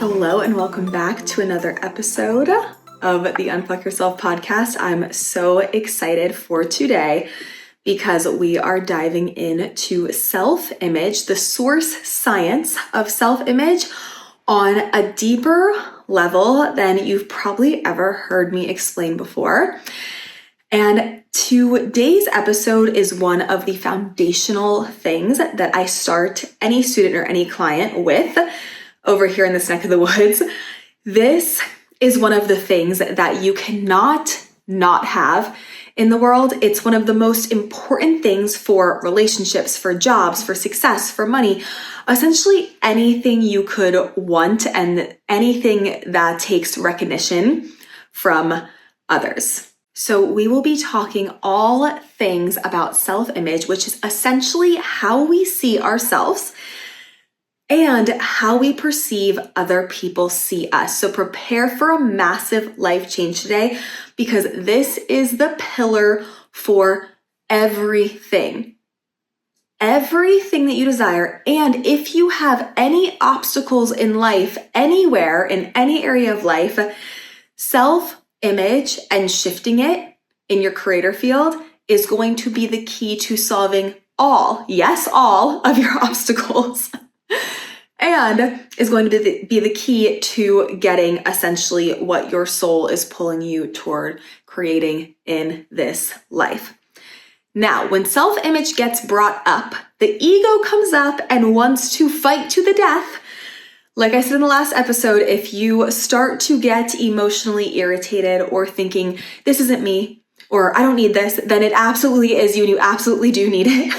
Hello and welcome back to another episode of the Unfuck Yourself podcast. I'm so excited for today because we are diving into self-image, the source science of self-image on a deeper level than you've probably ever heard me explain before. And today's episode is one of the foundational things that I start any student or any client with over here in this neck of the woods. This is one of the things that you cannot not have in the world. It's one of the most important things for relationships, for jobs, for success, for money, essentially anything you could want and anything that takes recognition from others. So we will be talking all things about self-image, which is essentially how we see ourselves and how we perceive other people see us. So prepare for a massive life change today because this is the pillar for everything. Everything that you desire. And if you have any obstacles in life, anywhere, in any area of life, self-image and shifting it in your creator field is going to be the key to solving all of your obstacles. And is going to be the key to getting essentially what your soul is pulling you toward creating in this life. Now, when self-image gets brought up, the ego comes up and wants to fight to the death. Like I said in the last episode, if you start to get emotionally irritated or thinking, this isn't me, or I don't need this, then it absolutely is you and you absolutely do need it.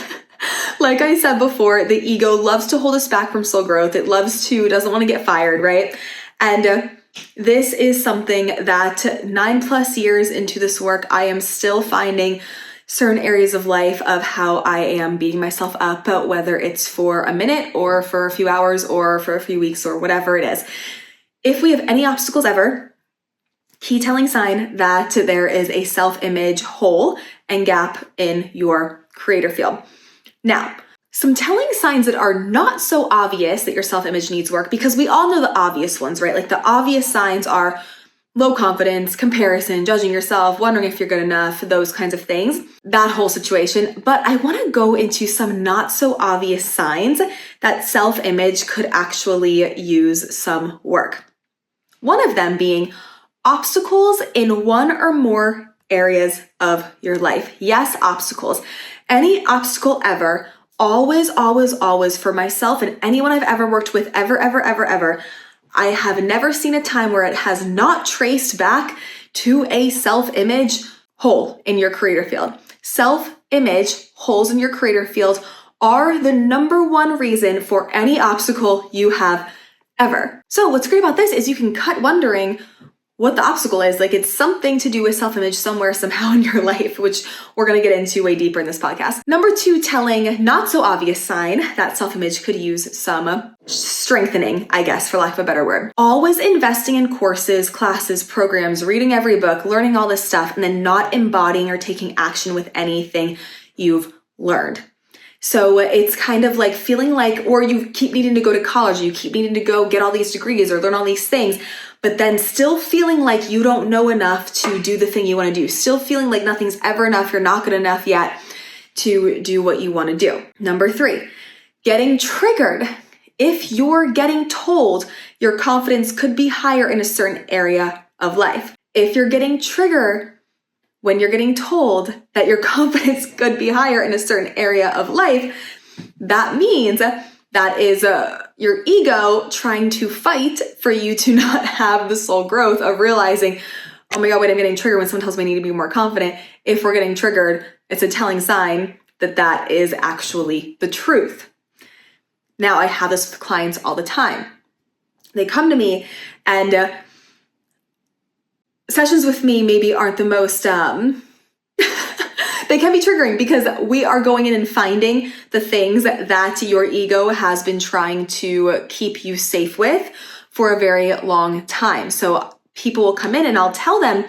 Like I said before, the ego loves to hold us back from soul growth. It doesn't want to get fired, right? And this is something that 9+ years into this work, I am still finding certain areas of life of how I am beating myself up, whether it's for a minute or for a few hours or for a few weeks or whatever it is. If we have any obstacles ever, key telling sign that there is a self-image hole and gap in your creator field. Now, some telling signs that are not so obvious that your self-image needs work, because we all know the obvious ones, right? Like the obvious signs are low confidence, comparison, judging yourself, wondering if you're good enough, those kinds of things, that whole situation. But I want to go into some not so obvious signs that self-image could actually use some work. One of them being obstacles in one or more areas of your life. Yes, obstacles. Any obstacle ever, always for myself and anyone I've ever worked with, ever, I have never seen a time where it has not traced back to a self-image hole in your creator field. Self-image holes in your creator field are the number one reason for any obstacle you have ever. So what's great about this is you can cut wondering what the obstacle is. Like it's something to do with self-image somewhere, somehow in your life, which we're going to get into way deeper in this podcast. Number 2, telling not so obvious sign that self-image could use some strengthening, I guess, for lack of a better word. Always investing in courses, classes, programs, reading every book, learning all this stuff, and then not embodying or taking action with anything you've learned. So it's kind of like feeling like, or you keep needing to go to college, you keep needing to go get all these degrees or learn all these things, but then still feeling like you don't know enough to do the thing you want to do. Still feeling like nothing's ever enough, you're not good enough yet to do what you want to do. Number 3, getting triggered. If you're getting told your confidence could be higher in a certain area of life. If you're getting triggered when you're getting told that your confidence could be higher in a certain area of life, that means that is your ego trying to fight for you to not have the soul growth of realizing, oh my God, wait, I'm getting triggered when someone tells me I need to be more confident. If we're getting triggered, it's a telling sign that that is actually the truth. Now, I have this with clients all the time. They come to me and sessions with me maybe aren't the most, they can be triggering because we are going in and finding the things that your ego has been trying to keep you safe with for a very long time. So people will come in and I'll tell them,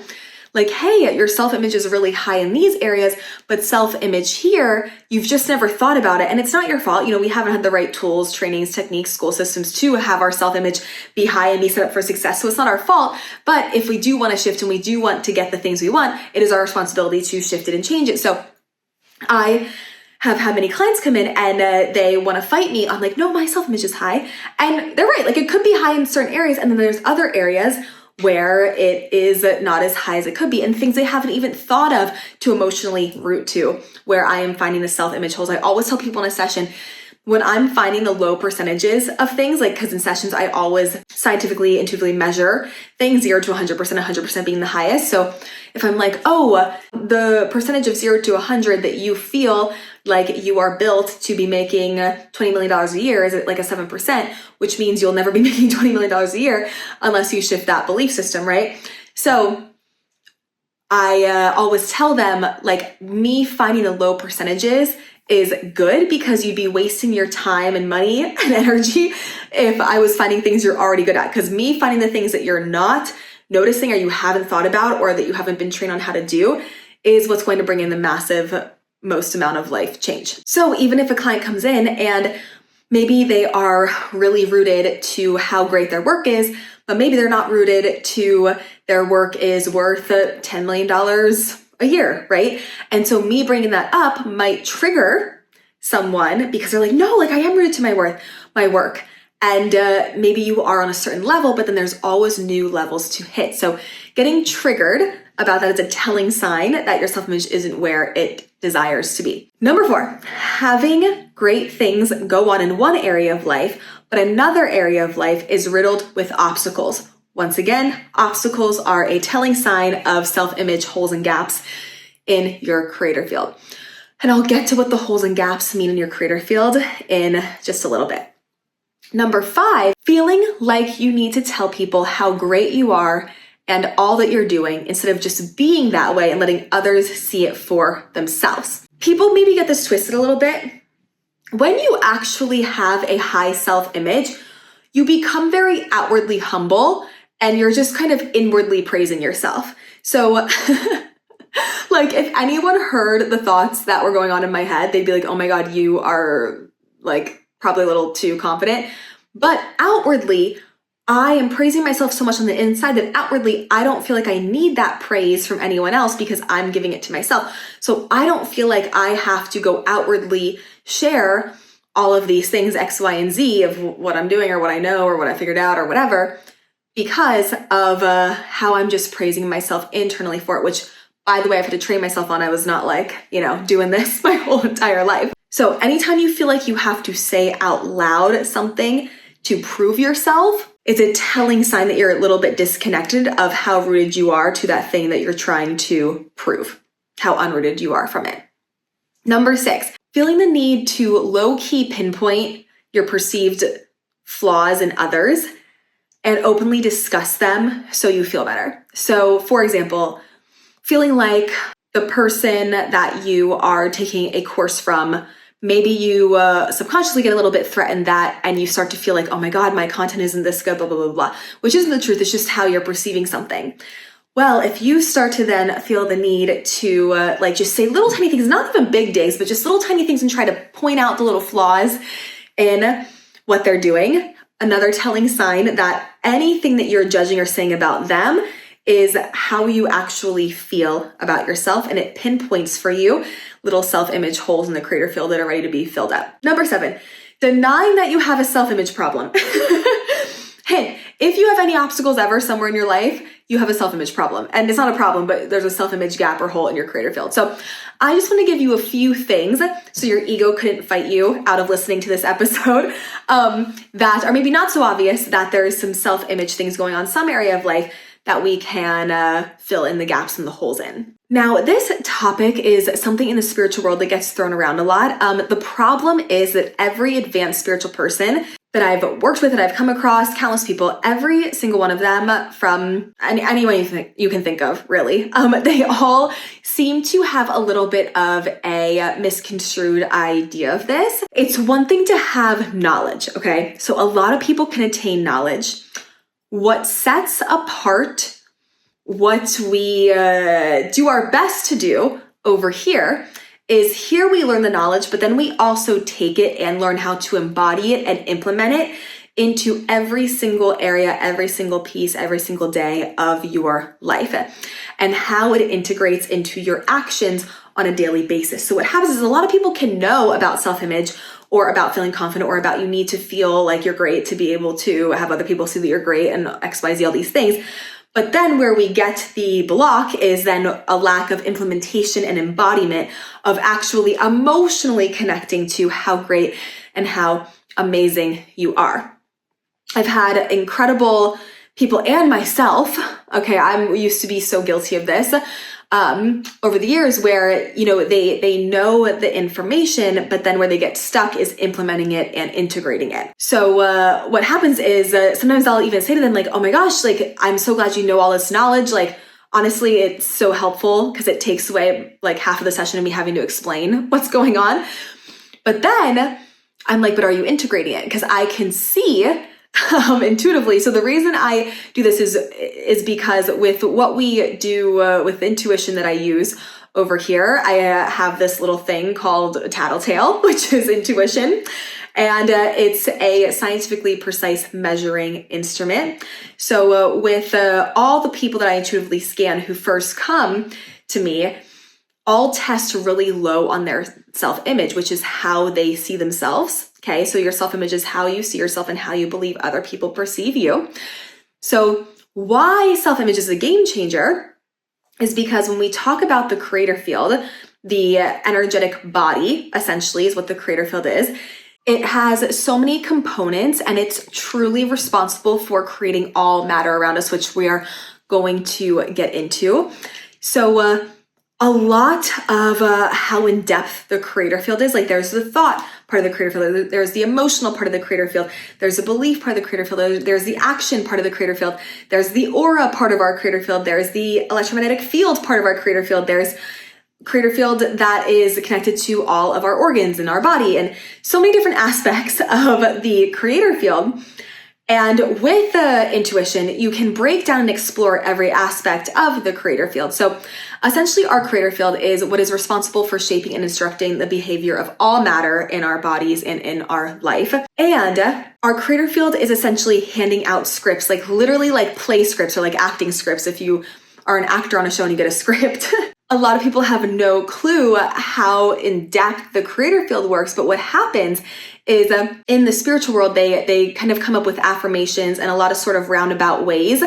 Like, hey, your self-image is really high in these areas, but self-image here, you've just never thought about it. And it's not your fault. We haven't had the right tools, trainings, techniques, school systems to have our self-image be high and be set up for success. So it's not our fault. But if we do want to shift and we do want to get the things we want, it is our responsibility to shift it and change it. So I have had many clients come in and they want to fight me. I'm like, no, my self-image is high. And they're right. Like, it could be high in certain areas. And then there's other areas where it is not as high as it could be, and things they haven't even thought of to emotionally root to, where I am finding the self-image holes. I always tell people in a session, when I'm finding the low percentages of things, like, because in sessions, I always scientifically, intuitively measure things 0 to 100%, 100% being the highest. So if I'm like, oh, the percentage of 0 to 100 that you feel like you are built to be making $20 million a year is like a 7%, which means you'll never be making $20 million a year unless you shift that belief system, right? So I always tell them, like, me finding the low percentages is good, because you'd be wasting your time and money and energy if I was finding things you're already good at. Because me finding the things that you're not noticing or you haven't thought about or that you haven't been trained on how to do is what's going to bring in the massive most amount of life change. So even if a client comes in and maybe they are really rooted to how great their work is, but maybe they're not rooted to their work is worth $10 million a year, right? And so me bringing that up might trigger someone because they're like, no, like, I am rooted to my work. And maybe you are on a certain level, but then there's always new levels to hit. So getting triggered about that is a telling sign that your self-image isn't where it desires to be. Number 4, having great things go on in one area of life, but another area of life is riddled with obstacles. Once again, obstacles are a telling sign of self-image holes and gaps in your creator field. And I'll get to what the holes and gaps mean in your creator field in just a little bit. Number 5, feeling like you need to tell people how great you are and all that you're doing instead of just being that way and letting others see it for themselves. People maybe get this twisted a little bit. When you actually have a high self-image, you become very outwardly humble and you're just kind of inwardly praising yourself. So like, if anyone heard the thoughts that were going on in my head, they'd be like, oh my God, you are like probably a little too confident. But outwardly, I am praising myself so much on the inside that outwardly, I don't feel like I need that praise from anyone else because I'm giving it to myself. So I don't feel like I have to go outwardly share all of these things, X, Y, and Z of what I'm doing or what I know or what I figured out or whatever, because of how I'm just praising myself internally for it, which, by the way, I've had to train myself on. I was not like, doing this my whole entire life. So anytime you feel like you have to say out loud something to prove yourself, it's a telling sign that you're a little bit disconnected of how rooted you are to that thing that you're trying to prove, how unrooted you are from it. Number 6, feeling the need to low-key pinpoint your perceived flaws in others and openly discuss them so you feel better. So, for example, feeling like the person that you are taking a course from, maybe you subconsciously get a little bit threatened that, and you start to feel like, oh my God, my content isn't this good, blah, blah, blah, blah, which isn't the truth. It's just how you're perceiving something. Well, if you start to then feel the need to just say little tiny things, not even big digs, but just little tiny things and try to point out the little flaws in what they're doing, another telling sign that anything that you're judging or saying about them is how you actually feel about yourself, and it pinpoints for you little self-image holes in the creator field that are ready to be filled up. Number 7, denying that you have a self-image problem. Hey, if you have any obstacles ever somewhere in your life, you have a self-image problem. And it's not a problem, but there's a self-image gap or hole in your creator field. So I just want to give you a few things so your ego couldn't fight you out of listening to this episode that are maybe not so obvious that there is some self-image things going on, some area of life that we can fill in the gaps and the holes in. Now, this topic is something in the spiritual world that gets thrown around a lot. The problem is that every advanced spiritual person that I've worked with, that I've come across, countless people, every single one of them, from anyone you can think of, really, they all seem to have a little bit of a misconstrued idea of this. It's one thing to have knowledge, okay? So a lot of people can attain knowledge. What sets apart what we do our best to do over here is here we learn the knowledge, but then we also take it and learn how to embody it and implement it into every single area, every single piece, every single day of your life, and how it integrates into your actions on a daily basis. So what happens is a lot of people can know about self-image or about feeling confident or about you need to feel like you're great to be able to have other people see that you're great and XYZ, all these things. But then where we get the block is then a lack of implementation and embodiment of actually emotionally connecting to how great and how amazing you are. I've had incredible people and myself, okay, I used to be so guilty of this, over the years where, they know the information, but then where they get stuck is implementing it and integrating it. So what happens is sometimes I'll even say to them like, oh my gosh, like, I'm so glad you know all this knowledge. Like, honestly, it's so helpful because it takes away like half of the session of me having to explain what's going on. But then I'm like, but are you integrating it? Because I can see intuitively. So the reason I do this is because with what we do with intuition that I use over here, I have this little thing called a tattletale, which is intuition. And it's a scientifically precise measuring instrument. So with all the people that I intuitively scan who first come to me, all test really low on their self-image, which is how they see themselves. Okay, so your self-image is how you see yourself and how you believe other people perceive you. So why self-image is a game changer is because when we talk about the creator field, the energetic body essentially is what the creator field is. It has so many components and it's truly responsible for creating all matter around us, which we are going to get into. So a lot of how in depth the creator field is, like there's the thought part of the creator field, there's the emotional part of the creator field, there's the belief part of the creator field, there's the action part of the creator field, there's the aura part of our creator field, there's the electromagnetic field part of our creator field, there's creator field that is connected to all of our organs in our body, and so many different aspects of the creator field. And with intuition, you can break down and explore every aspect of the creator field. So essentially, our creator field is what is responsible for shaping and instructing the behavior of all matter in our bodies and in our life. And our creator field is essentially handing out scripts, like literally like play scripts or like acting scripts. If you are an actor on a show and you get a script, a lot of people have no clue how in depth the creator field works. But what happens is in the spiritual world, they kind of come up with affirmations and a lot of sort of roundabout ways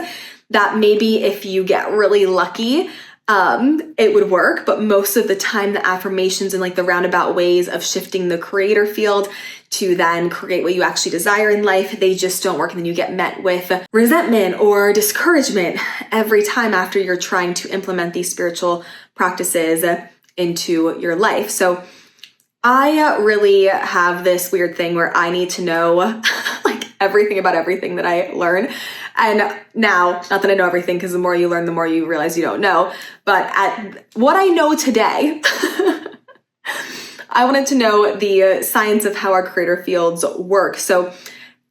that maybe if you get really lucky, it would work. But most of the time, the affirmations and like the roundabout ways of shifting the creator field to then create what you actually desire in life, they just don't work. And then you get met with resentment or discouragement every time after you're trying to implement these spiritual practices into your life. So I really have this weird thing where I need to know like everything about everything that I learn. And now, not that I know everything, because the more you learn, the more you realize you don't know. But at what I know today, I wanted to know the science of how our creator fields work. So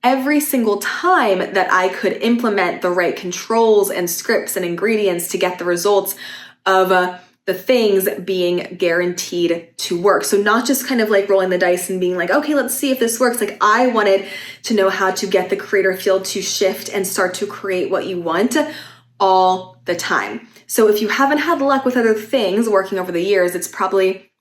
every single time that I could implement the right controls and scripts and ingredients to get the results of the things being guaranteed to work. So not just kind of like rolling the dice and being like, okay, let's see if this works. Like I wanted to know how to get the creator field to shift and start to create what you want all the time. So if you haven't had luck with other things working over the years, it's probably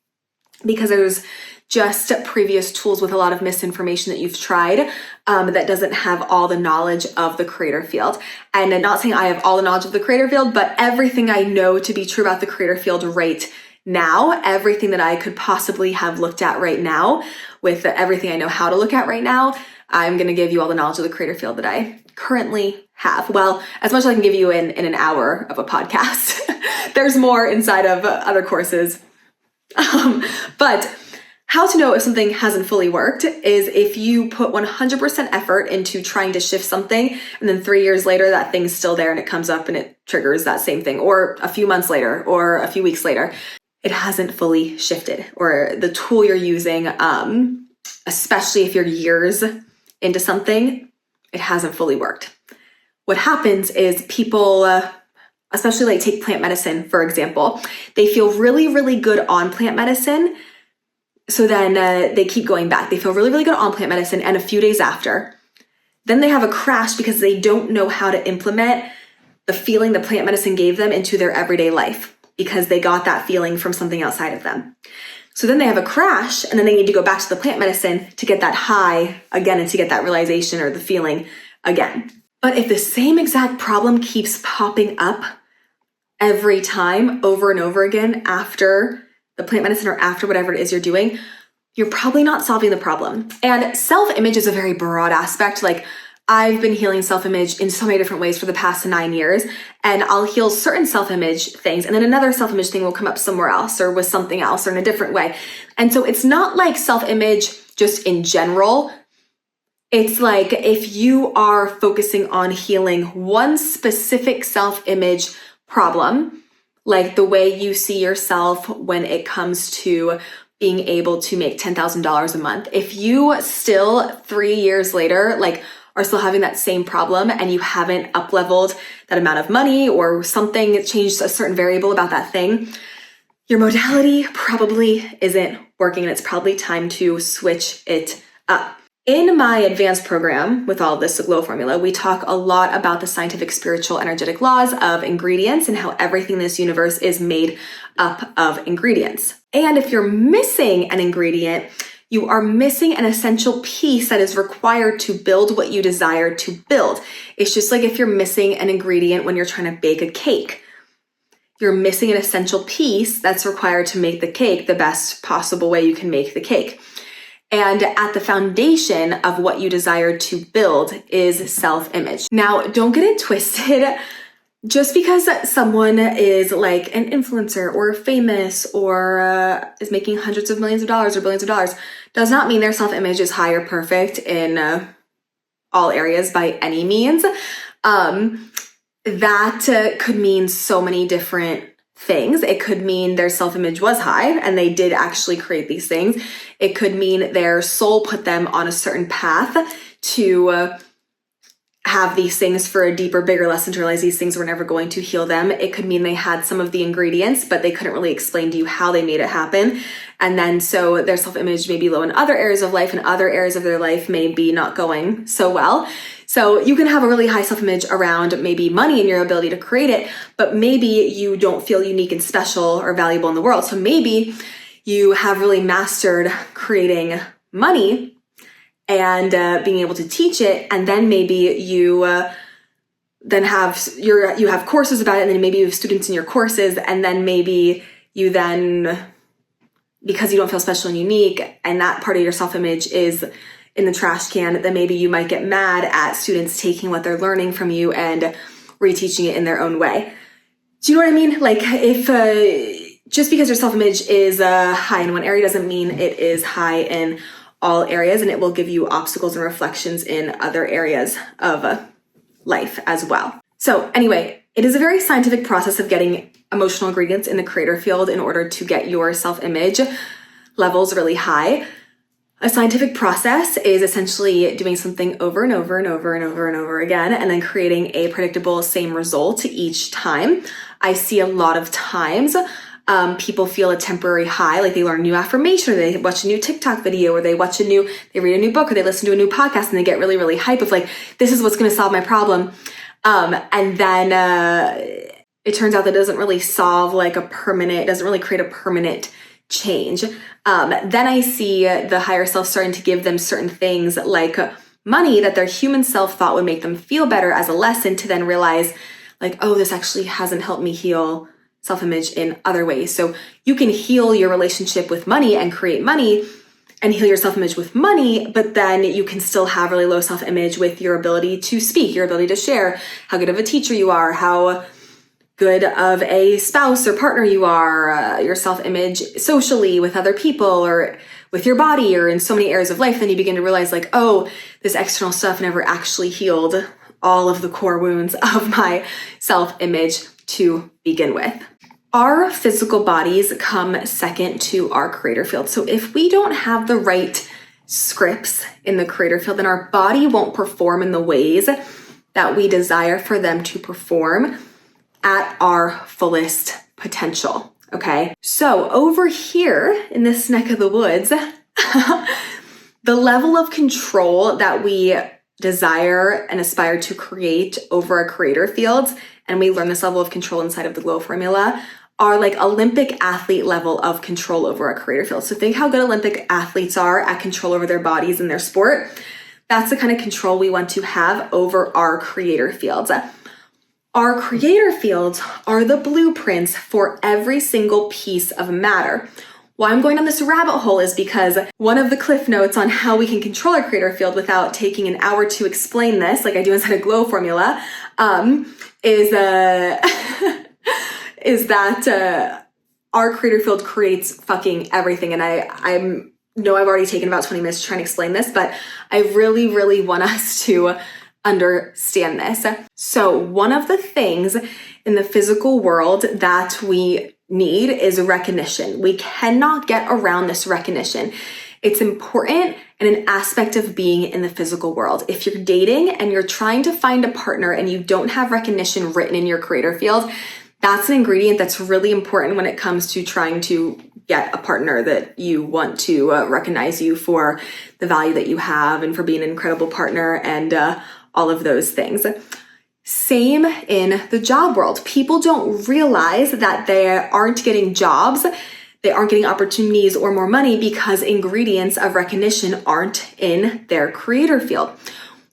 because there's just previous tools with a lot of misinformation that you've tried that doesn't have all the knowledge of the creator field. And I'm not saying I have all the knowledge of the creator field, but everything I know to be true about the creator field right now, everything that I could possibly have looked at right now, with everything I know how to look at right now, I'm going to give you all the knowledge of the creator field that I currently have. Well, as much as I can give you in an hour of a podcast. There's more inside of other courses. But how to know if something hasn't fully worked is if you put 100% effort into trying to shift something, and then 3 years later, that thing's still there and it comes up and it triggers that same thing, or a few months later, or a few weeks later, it hasn't fully shifted, or the tool you're using, especially if you're years into something, it hasn't fully worked. What happens is people especially like take plant medicine, for example. They feel really, really good on plant medicine. So then they keep going back. They feel really, really good on plant medicine. And a few days after, then they have a crash because they don't know how to implement the feeling the plant medicine gave them into their everyday life because they got that feeling from something outside of them. So then they have a crash and then they need to go back to the plant medicine to get that high again and to get that realization or the feeling again. But if the same exact problem keeps popping up every time over and over again after the plant medicine or after whatever it is you're doing, you're probably not solving the problem. And self-image is a very broad aspect. Like I've been healing self-image in so many different ways for the past 9 years, and I'll heal certain self-image things, and then another self-image thing will come up somewhere else or with something else or in a different way. And so it's not like self-image just in general. It's like if you are focusing on healing one specific self-image problem, like the way you see yourself when it comes to being able to make $10,000 a month. If you still 3 years later, like are still having that same problem and you haven't up-leveled that amount of money or something changed a certain variable about that thing, your modality probably isn't working and it's probably time to switch it up. In my advanced program with all this glow formula, we talk a lot about the scientific, spiritual, energetic laws of ingredients and how everything in this universe is made up of ingredients. And if you're missing an ingredient, you are missing an essential piece that is required to build what you desire to build. It's just like if you're missing an ingredient when you're trying to bake a cake. You're missing an essential piece that's required to make the cake the best possible way you can make the cake. And at the foundation of what you desire to build is self-image. Now, don't get it twisted. Just because someone is like an influencer or famous or is making hundreds of millions of dollars or billions of dollars does not mean their self-image is high or perfect in all areas by any means. That could mean so many different things. It could mean their self-image was high and they did actually create these things. It could mean their soul put them on a certain path to have these things for a deeper, bigger lesson to realize these things were never going to heal them. It could mean they had some of the ingredients, but they couldn't really explain to you how they made it happen. And then so their self-image may be low in other areas of life and other areas of their life may be not going so well. So you can have a really high self-image around maybe money and your ability to create it, but maybe you don't feel unique and special or valuable in the world. So maybe you have really mastered creating money and being able to teach it, and then maybe you then have you have courses about it, and then maybe you have students in your courses, and then maybe you then, because you don't feel special and unique, and that part of your self-image is in the trash can, then maybe you might get mad at students taking what they're learning from you and reteaching it in their own way. Do you know what I mean? Like if just because your self-image is high in one area doesn't mean it is high in all areas, and it will give you obstacles and reflections in other areas of life as well. So anyway, it is a very scientific process of getting emotional ingredients in the creator field in order to get your self-image levels really high. A scientific process is essentially doing something over and over and over and over and over again, and then creating a predictable same result each time. I see a lot of times people feel a temporary high, like they learn a new affirmation, or they watch a new TikTok video, or they read a new book, or they listen to a new podcast, and they get really, really hype of like, this is what's going to solve my problem. And then it turns out that it doesn't really solve like it doesn't really create a permanent change. Then I see the higher self starting to give them certain things like money that their human self thought would make them feel better as a lesson, to then realize like, oh, this actually hasn't helped me heal self-image in other ways. So you can heal your relationship with money and create money and heal your self-image with money, but then you can still have really low self-image with your ability to speak, your ability to share, how good of a teacher you are, how good of a spouse or partner you are, your self-image socially with other people or with your body or in so many areas of life. Then you begin to realize like, oh, this external stuff never actually healed all of the core wounds of my self-image to begin with. Our physical bodies come second to our creator field. So if we don't have the right scripts in the creator field, then our body won't perform in the ways that we desire for them to perform. at our fullest potential, okay? So over here in this neck of the woods, the level of control that we desire and aspire to create over our creator fields, and we learn this level of control inside of the GLOW formula, are like Olympic athlete level of control over our creator field. So think how good Olympic athletes are at control over their bodies and their sport. That's the kind of control we want to have over our creator fields. Our creator fields are the blueprints for every single piece of matter. Why I'm going on this rabbit hole is because one of the cliff notes on how we can control our creator field without taking an hour to explain this, like I do inside a GLOW formula, is that our creator field creates fucking everything. And I know I've already taken about 20 minutes to try and explain this, but I really, really want us to understand this. So one of the things in the physical world that we need is recognition. We cannot get around this recognition. It's important and an aspect of being in the physical world. If you're dating and you're trying to find a partner and you don't have recognition written in your creator field, that's an ingredient that's really important when it comes to trying to get a partner that you want to recognize you for the value that you have and for being an incredible partner and all of those things. Same in the job world. People don't realize that they aren't getting jobs, they aren't getting opportunities or more money because ingredients of recognition aren't in their creator field.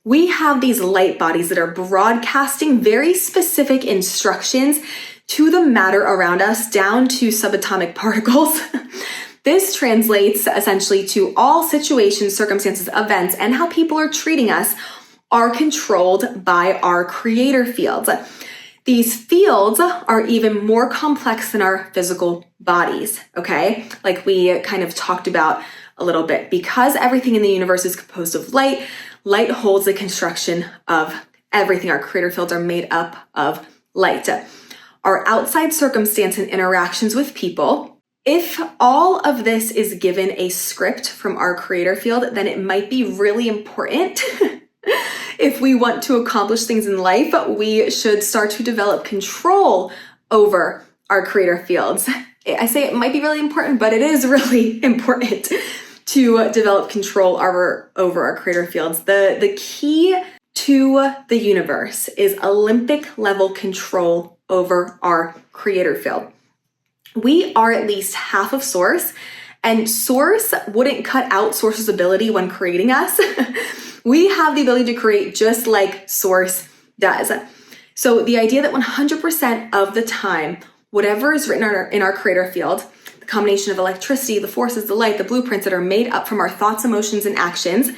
We have these light bodies that are broadcasting very specific instructions to the matter around us, down to subatomic particles. This translates essentially to all situations, circumstances, events, and how people are treating us are controlled by our creator fields. These fields are even more complex than our physical bodies, okay? Like we kind of talked about a little bit. Because everything in the universe is composed of light, light holds the construction of everything. Our creator fields are made up of light. Our outside circumstance and interactions with people, if all of this is given a script from our creator field, then it might be really important. If we want to accomplish things in life, we should start to develop control over our creator fields. I say it might be really important, but it is really important to develop control over our creator fields. The key to the universe is Olympic level control over our creator field. We are at least half of Source, and Source wouldn't cut out Source's ability when creating us. We have the ability to create just like Source does. So the idea that 100% of the time, whatever is written in our creator field, the combination of electricity, the forces, the light, the blueprints that are made up from our thoughts, emotions, and actions,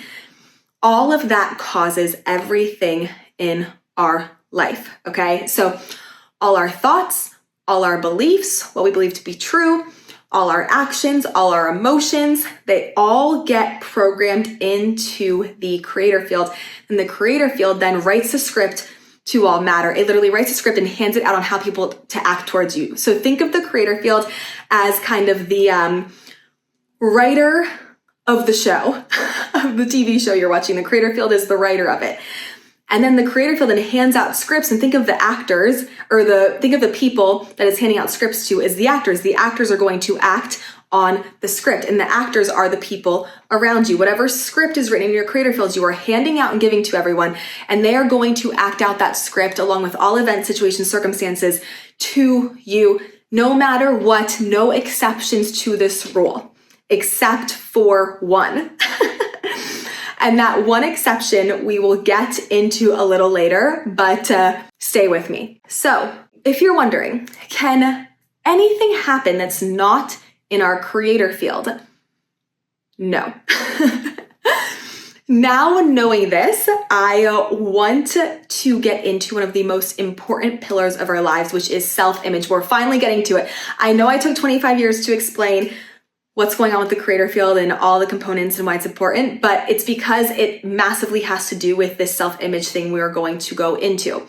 all of that causes everything in our life, okay? So all our thoughts, all our beliefs, what we believe to be true, all our actions, all our emotions, they all get programmed into the creator field. And the creator field then writes a script to all matter. It literally writes a script and hands it out on how people to act towards you. So think of the creator field as kind of the writer of the show, of the TV show you're watching. The creator field is the writer of it. And then the creator field then hands out scripts, and think of the actors, or think of the people that it's handing out scripts to as the actors. The actors are going to act on the script, and the actors are the people around you. Whatever script is written in your creator fields, you are handing out and giving to everyone, and they are going to act out that script along with all events, situations, circumstances to you, no matter what, no exceptions to this rule, except for one. And that one exception we will get into a little later, but stay with me. So if you're wondering, can anything happen that's not in our creator field? No. Now knowing this, I want to get into one of the most important pillars of our lives, which is self-image. We're finally getting to it. I know I took 25 years to explain what's going on with the creator field and all the components and why it's important, but it's because it massively has to do with this self-image thing we are going to go into.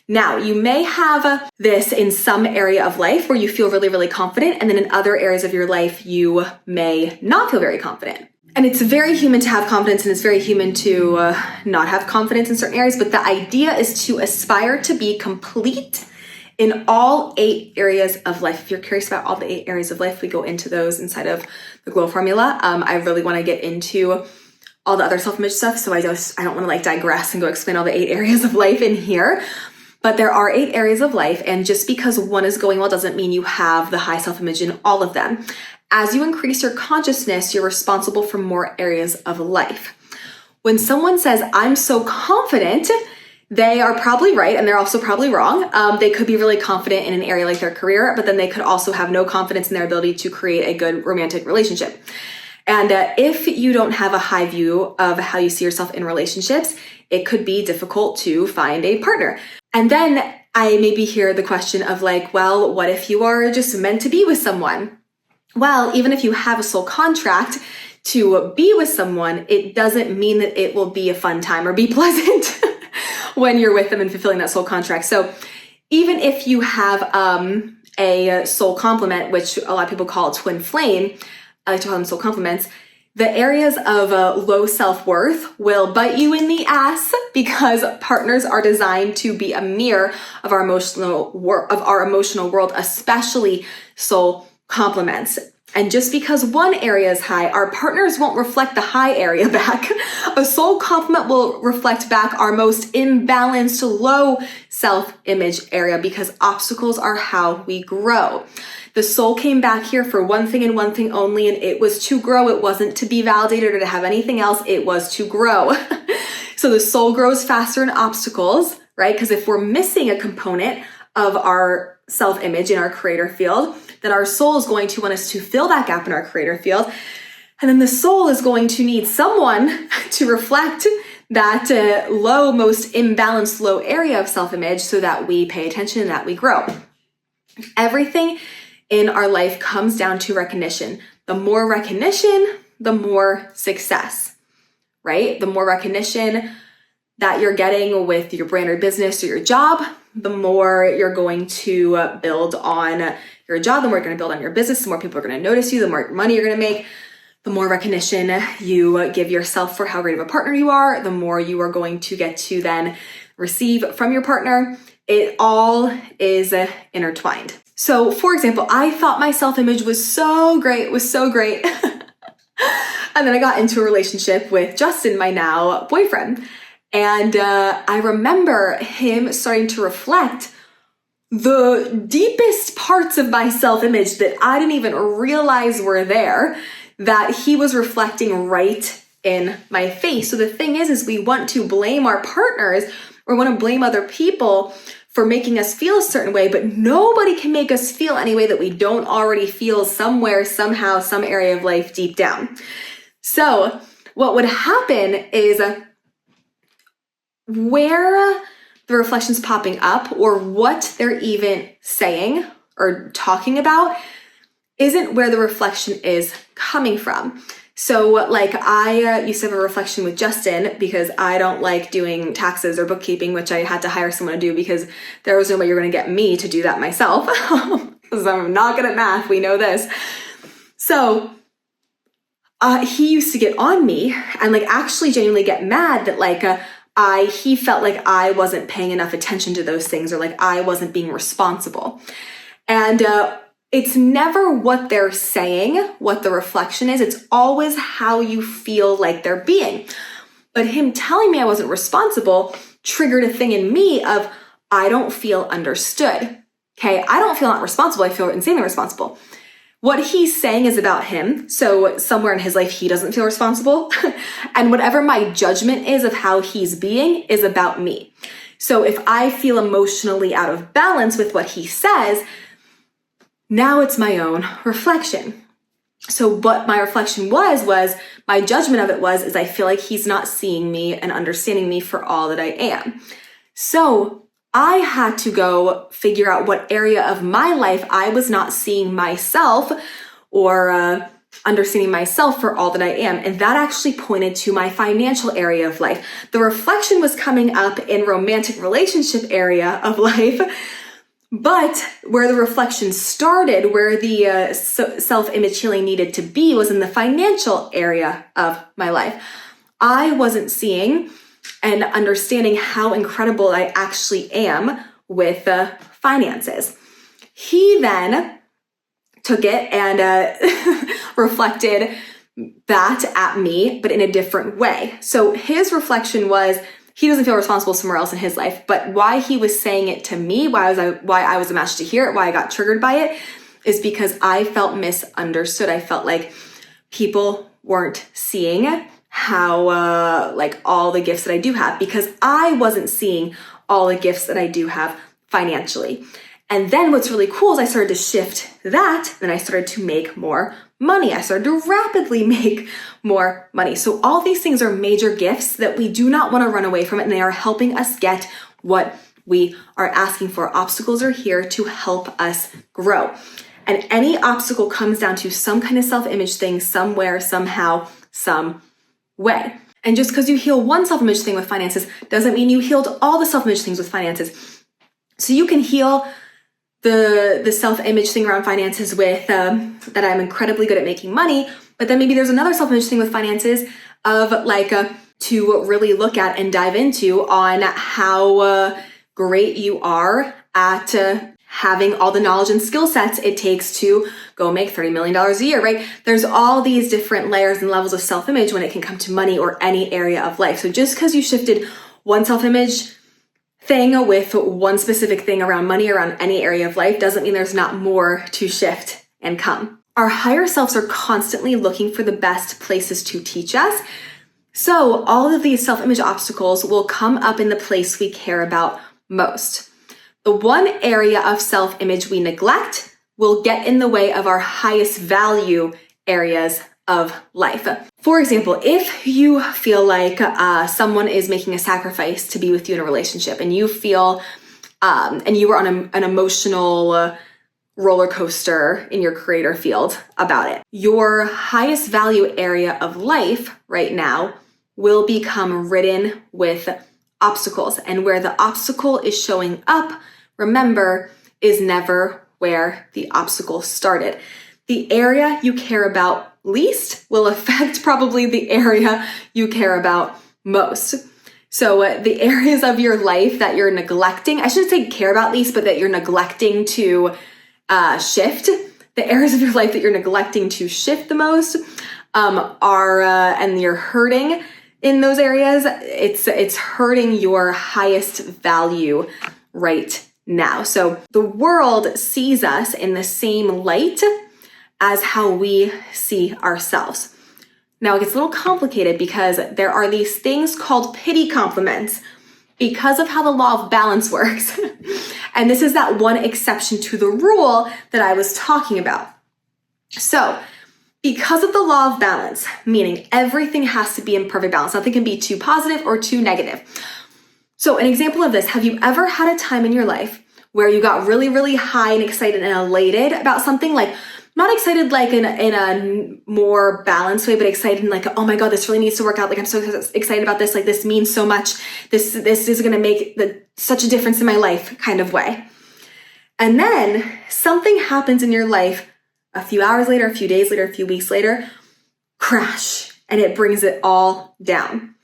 Now, you may have this in some area of life where you feel really, really confident, and then in other areas of your life, you may not feel very confident. And it's very human to have confidence, and it's very human to not have confidence in certain areas, but the idea is to aspire to be complete in all 8 areas of life. If you're curious about all the 8 areas of life, we go into those inside of the GLOW formula. I really want to get into all the other self-image stuff, so I don't want to digress and go explain all the 8 areas of life in here. But there are 8 areas of life, and just because one is going well doesn't mean you have the high self-image in all of them. As you increase your consciousness, you're responsible for more areas of life. When someone says, I'm so confident, they are probably right, and they're also probably wrong. They could be really confident in an area like their career, but then they could also have no confidence in their ability to create a good romantic relationship. And if you don't have a high view of how you see yourself in relationships, it could be difficult to find a partner. And then I maybe hear the question of well, what if you are just meant to be with someone? Well, even if you have a soul contract to be with someone, it doesn't mean that it will be a fun time or be pleasant when you're with them and fulfilling that soul contract. So even if you have a soul complement, which a lot of people call a twin flame, I like to call them soul complements, the areas of low self-worth will bite you in the ass because partners are designed to be a mirror of our emotional world, especially soul complements. And just because one area is high, our partners won't reflect the high area back. A soul complement will reflect back our most imbalanced, low self-image area because obstacles are how we grow. The soul came back here for one thing and one thing only, and it was to grow. It wasn't to be validated or to have anything else. It was to grow. So the soul grows faster in obstacles, right? Because if we're missing a component of our self-image in our creator field, then our soul is going to want us to fill that gap in our creator field. And then the soul is going to need someone to reflect that most imbalanced low area of self-image so that we pay attention and that we grow. Everything in our life comes down to recognition. The more recognition, the more success, right? The more recognition that you're getting with your brand or business or your job, the more you're going to build on your job, the more you're going to build on your business, the more people are going to notice you, the more money you're going to make, the more recognition you give yourself for how great of a partner you are, the more you are going to get to then receive from your partner. It all is intertwined. So, for example, I thought my self-image was so great. And then I got into a relationship with Justin, my now boyfriend. And I remember him starting to reflect the deepest parts of my self-image that I didn't even realize were there, that he was reflecting right in my face. So the thing is we want to blame our partners or want to blame other people for making us feel a certain way, but nobody can make us feel any way that we don't already feel somewhere, somehow, some area of life deep down. So what would happen is where the reflection's popping up or what they're even saying or talking about isn't where the reflection is coming from. So I used to have a reflection with Justin because I don't like doing taxes or bookkeeping, which I had to hire someone to do because there was no way you're going to get me to do that myself. Because I'm not good at math. We know this. So he used to get on me and actually genuinely get mad that he felt like I wasn't paying enough attention to those things or I wasn't being responsible. And it's never what they're saying, what the reflection is. It's always how you feel like they're being. But him telling me I wasn't responsible triggered a thing in me of, I don't feel understood. Okay, I don't feel not responsible. I feel insanely responsible. What he's saying is about him. So somewhere in his life, he doesn't feel responsible. And whatever my judgment is of how he's being is about me. So if I feel emotionally out of balance with what he says, now it's my own reflection. So what my reflection was my judgment of it is I feel like he's not seeing me and understanding me for all that I am. So I had to go figure out what area of my life I was not seeing myself or understanding myself for all that I am. And that actually pointed to my financial area of life. The reflection was coming up in romantic relationship area of life. But where the reflection started, where the self-image healing needed to be was in the financial area of my life. I wasn't seeing and understanding how incredible I actually am with finances. He then took it and reflected that at me, but in a different way. So his reflection was, he doesn't feel responsible somewhere else in his life, but why he was saying it to me, why I was a match to hear it, why I got triggered by it, is because I felt misunderstood. I felt like people weren't seeing how, like, all the gifts that I do have, because I wasn't seeing all the gifts that I do have financially. And then what's really cool is I started to shift that, and I started to make more money. I started to rapidly make more money. So all these things are major gifts that we do not want to run away from it, and they are helping us get what we are asking for. Obstacles are here to help us grow. And any obstacle comes down to some kind of self-image thing, somewhere, somehow, some way. And just because you heal one self-image thing with finances doesn't mean you healed all the self-image things with finances. So you can heal the self-image thing around finances with that I'm incredibly good at making money, but then maybe there's another self-image thing with finances of like to really look at and dive into on how great you are at having all the knowledge and skill sets it takes to go make $30 million a year, right? There's all these different layers and levels of self-image when it can come to money or any area of life. So just because you shifted one self-image thing with one specific thing around money, around any area of life, doesn't mean there's not more to shift and come. Our higher selves are constantly looking for the best places to teach us. So all of these self-image obstacles will come up in the place we care about most. The one area of self-image we neglect will get in the way of our highest value areas of life. For example, if you feel like someone is making a sacrifice to be with you in a relationship, and you feel, and you were on an emotional roller coaster in your creator field about it, your highest value area of life right now will become ridden with obstacles. And where the obstacle is showing up, remember, is never where the obstacle started. The area you care about least will affect probably the area you care about most. So the areas of your life that you're neglecting, I shouldn't say care about least, but that you're neglecting to shift, the areas of your life that you're neglecting to shift the most are, and you're hurting in those areas, it's hurting your highest value right now. So the world sees us in the same light as how we see ourselves. Now it gets a little complicated because there are these things called pity compliments because of how the law of balance works. And this is that one exception to the rule that I was talking about. So because of the law of balance, meaning everything has to be in perfect balance, nothing can be too positive or too negative. So an example of this, have you ever had a time in your life where you got really, really high and excited and elated about something? Like, not excited like in a more balanced way, but excited in like, oh my God, this really needs to work out. Like, I'm so excited about this. Like, this means so much. This is going to make such a difference in my life kind of way. And then something happens in your life a few hours later, a few days later, a few weeks later, crash, and it brings it all down.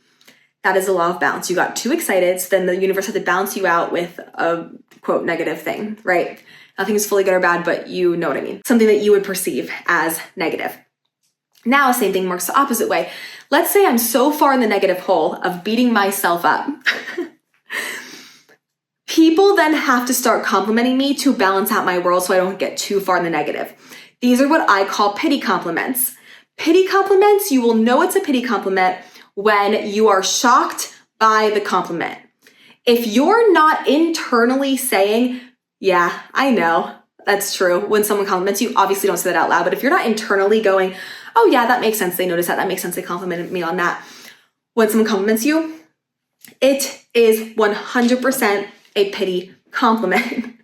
That is the law of balance. You got too excited, so then the universe had to balance you out with a quote negative thing, right? Nothing is fully good or bad, but you know what I mean. Something that you would perceive as negative. Now, same thing works the opposite way. Let's say I'm so far in the negative hole of beating myself up. People then have to start complimenting me to balance out my world so I don't get too far in the negative. These are what I call pity compliments. Pity compliments, you will know it's a pity compliment when you are shocked by the compliment. If you're not internally saying, yeah, I know, that's true. When someone compliments you, obviously don't say that out loud, but if you're not internally going, oh yeah, that makes sense, they noticed that makes sense, they complimented me on that. When someone compliments you, it is 100% a pity compliment.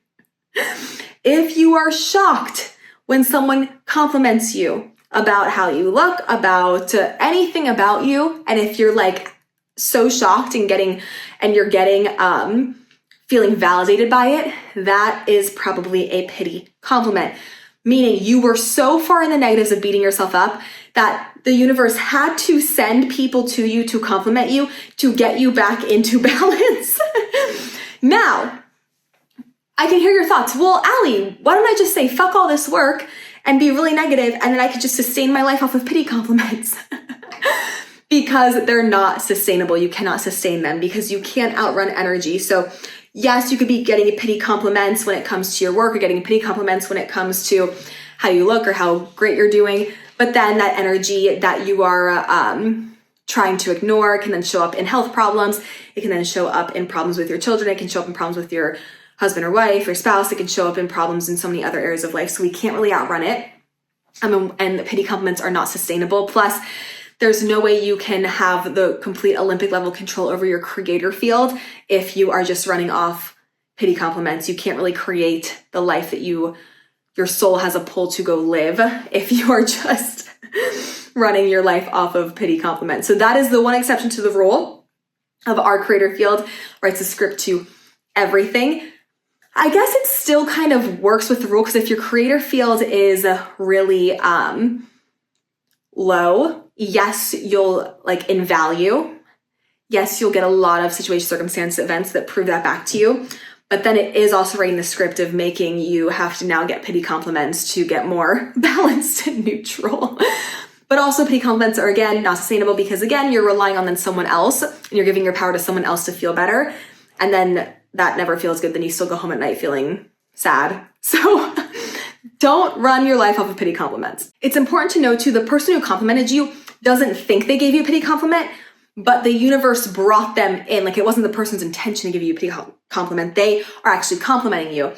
If you are shocked when someone compliments you about how you look, about anything about you, and if you're like so shocked and you're getting feeling validated by it, that is probably a pity compliment. Meaning you were so far in the negatives of beating yourself up that the universe had to send people to you to compliment you to get you back into balance. Now, I can hear your thoughts. Well, Allie, why don't I just say fuck all this work and be really negative, and then I could just sustain my life off of pity compliments? Because they're not sustainable. You cannot sustain them because you can't outrun energy. So yes, you could be getting pity compliments when it comes to your work, or getting pity compliments when it comes to how you look or how great you're doing. But then that energy that you are trying to ignore can then show up in health problems. It can then show up in problems with your children. It can show up in problems with your husband or wife or spouse. It can show up in problems in so many other areas of life. So we can't really outrun it. And the pity compliments are not sustainable. Plus, there's no way you can have the complete Olympic level control over your creator field if you are just running off pity compliments. You can't really create the life that your soul has a pull to go live if you are just running your life off of pity compliments. So that is the one exception to the rule of our creator field, writes a script to everything. I guess it still kind of works with the rule, because if your creator field is really low, yes, you'll like in value. Yes, you'll get a lot of situation, circumstance, events that prove that back to you. But then it is also writing the script of making you have to now get pity compliments to get more balanced and neutral. But also pity compliments are, again, not sustainable, because again, you're relying on then someone else and you're giving your power to someone else to feel better. And then that never feels good. Then you still go home at night feeling sad. So don't run your life off of pity compliments. It's important to know too, the person who complimented you doesn't think they gave you a pity compliment, but the universe brought them in. Like, it wasn't the person's intention to give you a pity compliment. They are actually complimenting you,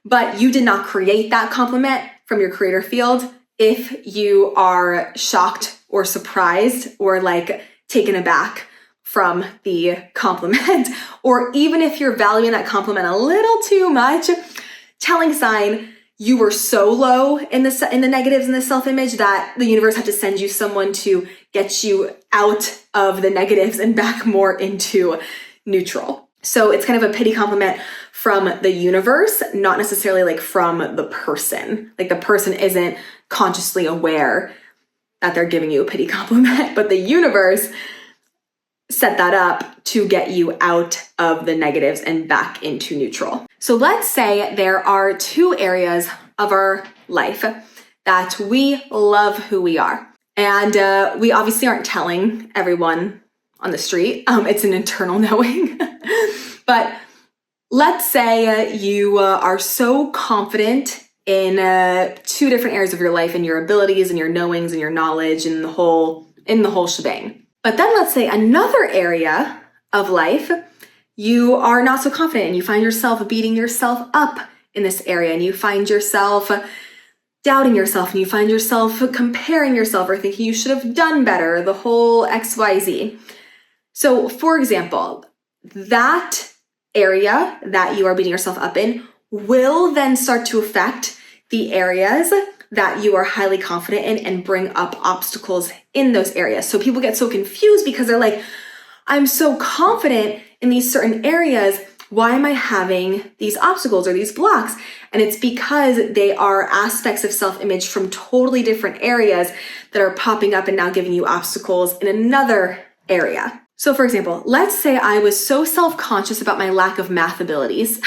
but you did not create that compliment from your creator field. If you are shocked or surprised or like taken aback from the compliment, or even if you're valuing that compliment a little too much, telling sign you were so low in the negatives and the self-image that the universe had to send you someone to get you out of the negatives and back more into neutral. So it's kind of a pity compliment from the universe, not necessarily like from the person. Like, the person isn't consciously aware that they're giving you a pity compliment, but the universe set that up to get you out of the negatives and back into neutral. So let's say there are two areas of our life that we love who we are. And we obviously aren't telling everyone on the street. It's an internal knowing. But let's say you are so confident in two different areas of your life, and your abilities and your knowings and your knowledge and the whole shebang. But then let's say another area of life, you are not so confident and you find yourself beating yourself up in this area, and you find yourself doubting yourself, and you find yourself comparing yourself or thinking you should have done better, the whole XYZ. So for example, that area that you are beating yourself up in will then start to affect the areas that you are highly confident in and bring up obstacles in those areas. So people get so confused because they're like, I'm so confident in these certain areas. Why am I having these obstacles or these blocks? And it's because they are aspects of self-image from totally different areas that are popping up and now giving you obstacles in another area. So for example, let's say I was so self-conscious about my lack of math abilities.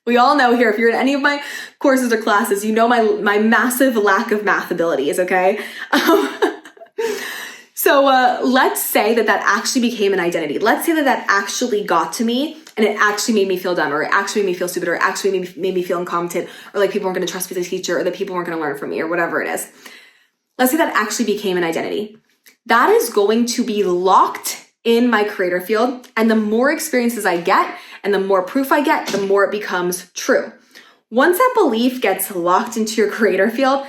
We all know here, if you're in any of my courses or classes, you know my massive lack of math abilities, okay? So let's say that actually became an identity. Let's say that actually got to me and it actually made me feel dumb, or it actually made me feel stupid, or it actually made me feel incompetent, or like people weren't going to trust me as a teacher, or that people weren't going to learn from me, or whatever it is. Let's say that actually became an identity. That is going to be locked in my creator field. And the more experiences I get and the more proof I get, the more it becomes true. Once that belief gets locked into your creator field,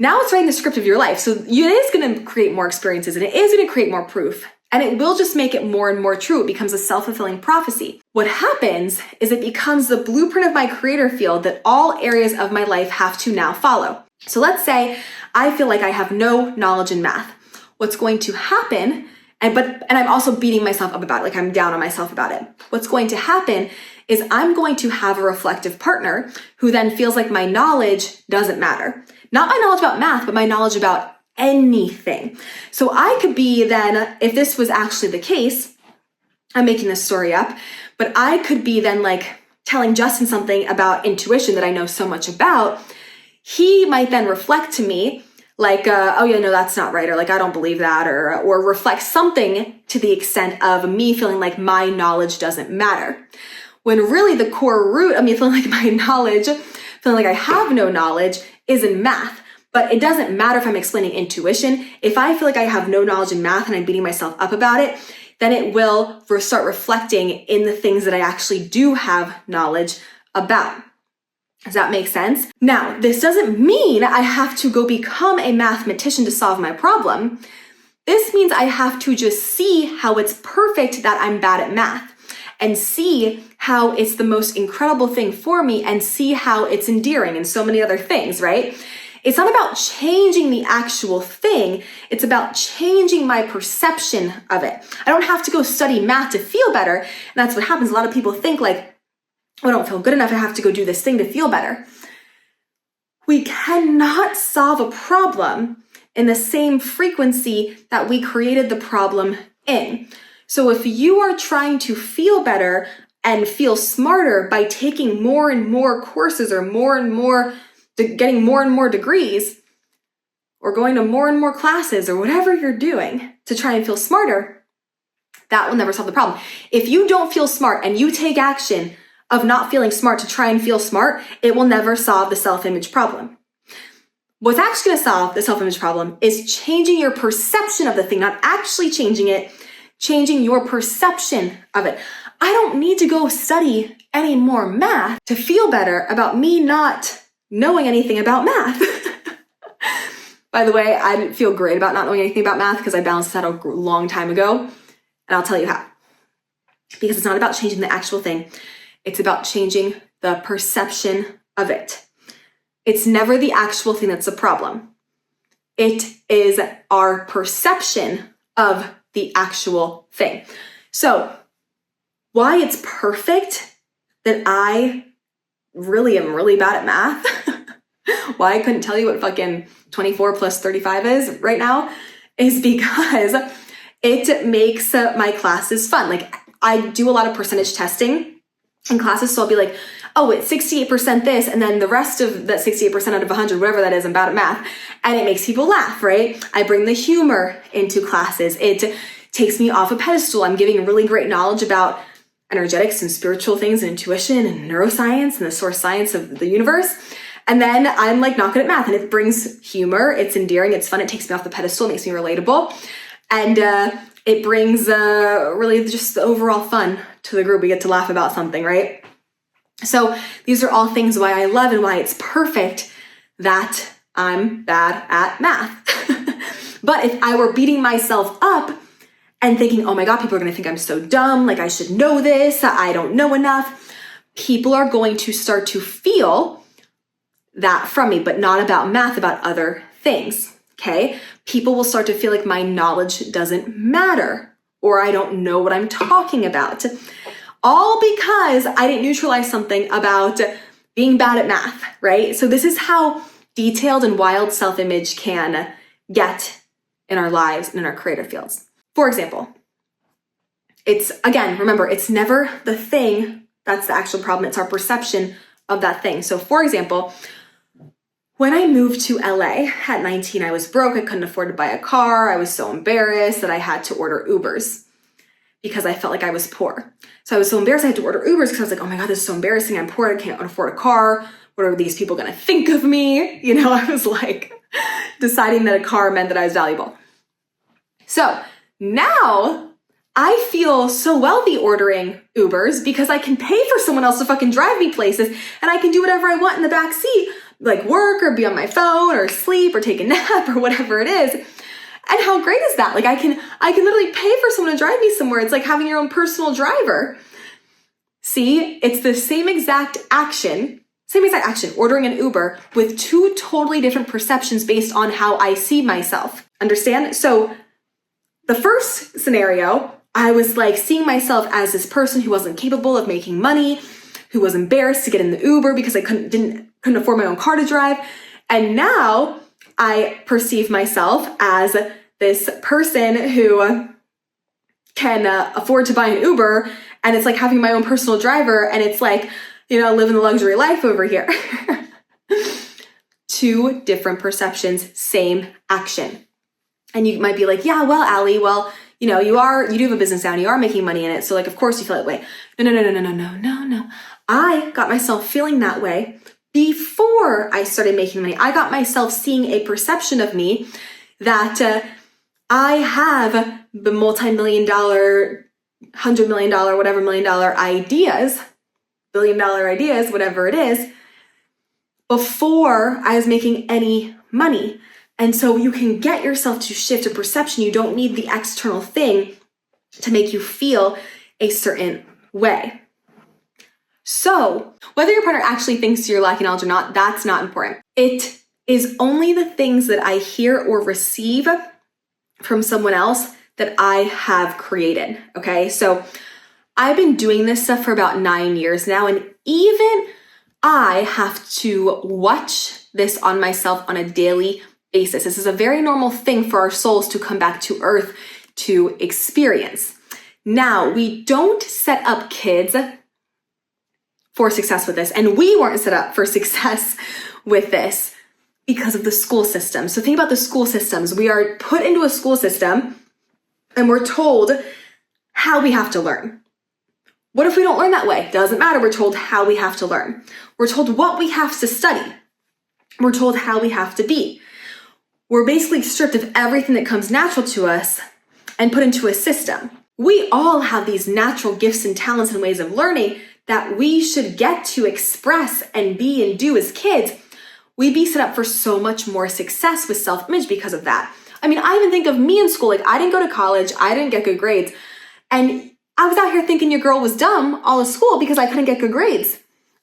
now it's writing the script of your life. So it is going to create more experiences, and it is going to create more proof, and it will just make it more and more true. It becomes a self-fulfilling prophecy. What happens is it becomes the blueprint of my creator field that all areas of my life have to now follow. So let's say I feel like I have no knowledge in math. What's going to happen, and I'm also beating myself up about it, like I'm down on myself about it. What's going to happen is I'm going to have a reflective partner who then feels like my knowledge doesn't matter. Not my knowledge about math, but my knowledge about anything. So I could be then, if this was actually the case, I'm making this story up, but I could be then like telling Justin something about intuition that I know so much about, he might then reflect to me like, oh yeah, no, that's not right. Or like, I don't believe that, or reflect something to the extent of me feeling like my knowledge doesn't matter. When really the core root of me feeling like my knowledge, feeling like I have no knowledge is in math. But it doesn't matter if I'm explaining intuition. If I feel like I have no knowledge in math and I'm beating myself up about it, then it will start reflecting in the things that I actually do have knowledge about. Does that make sense? Now, this doesn't mean I have to go become a mathematician to solve my problem. This means I have to just see how it's perfect that I'm bad at math and see how it's the most incredible thing for me and see how it's endearing and so many other things, right? It's not about changing the actual thing. It's about changing my perception of it. I don't have to go study math to feel better. And that's what happens. A lot of people think like, oh, I don't feel good enough. I have to go do this thing to feel better. We cannot solve a problem in the same frequency that we created the problem in. So if you are trying to feel better and feel smarter by taking more and more courses or getting more and more degrees or going to more and more classes or whatever you're doing to try and feel smarter, that will never solve the problem. If you don't feel smart and you take action of not feeling smart to try and feel smart, it will never solve the self-image problem. What's actually going to solve the self-image problem is changing your perception of the thing, not actually changing it, changing your perception of it. I don't need to go study any more math to feel better about me not knowing anything about math. By the way, I didn't feel great about not knowing anything about math because I balanced that a long time ago. And I'll tell you how. Because it's not about changing the actual thing. It's about changing the perception of it. It's never the actual thing that's the problem. It is our perception of the actual thing. So, why it's perfect that I really am really bad at math, why I couldn't tell you what fucking 24 plus 35 is right now, is because it makes my classes fun. Like, I do a lot of percentage testing in classes, so I'll be like, oh, it's 68% this, and then the rest of that 68% out of 100, whatever that is, I'm bad at math. And it makes people laugh, right? I bring the humor into classes. It takes me off a pedestal. I'm giving really great knowledge about energetics and spiritual things and intuition and neuroscience and the source science of the universe. And then I'm like not good at math, and it brings humor. It's endearing. It's fun. It takes me off the pedestal. It makes me relatable. And it brings really just the overall fun to the group. We get to laugh about something, right? So these are all things why I love and why it's perfect that I'm bad at math. But if I were beating myself up and thinking, oh my God, people are going to think I'm so dumb, like I should know this, I don't know enough, people are going to start to feel that from me, but not about math, about other things, okay? People will start to feel like my knowledge doesn't matter, or I don't know what I'm talking about. All because I didn't neutralize something about being bad at math, right? So this is how detailed and wild self-image can get in our lives and in our creative fields. For example, it's, again, remember, it's never the thing that's the actual problem. It's our perception of that thing. So for example, when I moved to LA at 19, I was broke. I couldn't afford to buy a car. I was so embarrassed that I had to order Ubers because I felt like I was poor. So I was so embarrassed I had to order Ubers because I was like, oh my God, this is so embarrassing. I'm poor. I can't afford a car. What are these people going to think of me? You know, I was like deciding that a car meant that I was valuable. So now I feel so wealthy ordering Ubers because I can pay for someone else to fucking drive me places, and I can do whatever I want in the back seat, like work or be on my phone or sleep or take a nap or whatever it is. And how great is that? Like I can literally pay for someone to drive me somewhere. It's like having your own personal driver. See, it's the same exact action, ordering an Uber with two totally different perceptions based on how I see myself. Understand? So the first scenario, I was like seeing myself as this person who wasn't capable of making money, who was embarrassed to get in the Uber because I couldn't afford my own car to drive. And now I perceive myself as this person who can afford to buy an Uber, and it's like having my own personal driver, and it's like living the luxury life over here. Two different perceptions, same action. And you might be like, yeah, well, Allie, well, you do have a business now and you are making money in it. So like, of course you feel that way. No. I got myself feeling that way before I started making money. I got myself seeing a perception of me that I have the multi-million-dollar, $100 million, whatever $1 million ideas, billion-dollar ideas, whatever it is, before I was making any money. And so you can get yourself to shift a perception. You don't need the external thing to make you feel a certain way. So whether your partner actually thinks you're lacking knowledge or not, that's not important. It is only the things that I hear or receive from someone else that I have created. Okay. So I've been doing this stuff for about 9 years now. And even I have to watch this on myself on a daily basis. This is a very normal thing for our souls to come back to earth to experience. Now, we don't set up kids for success with this. And we weren't set up for success with this because of the school system. So think about the school systems. We are put into a school system and we're told how we have to learn. What if we don't learn that way? Doesn't matter. We're told how we have to learn. We're told what we have to study. We're told how we have to be. We're basically stripped of everything that comes natural to us and put into a system. We all have these natural gifts and talents and ways of learning that we should get to express and be and do as kids. We'd be set up for so much more success with self-image because of that. I mean, I even think of me in school. Like, I didn't go to college. I didn't get good grades. And I was out here thinking your girl was dumb all of school because I couldn't get good grades.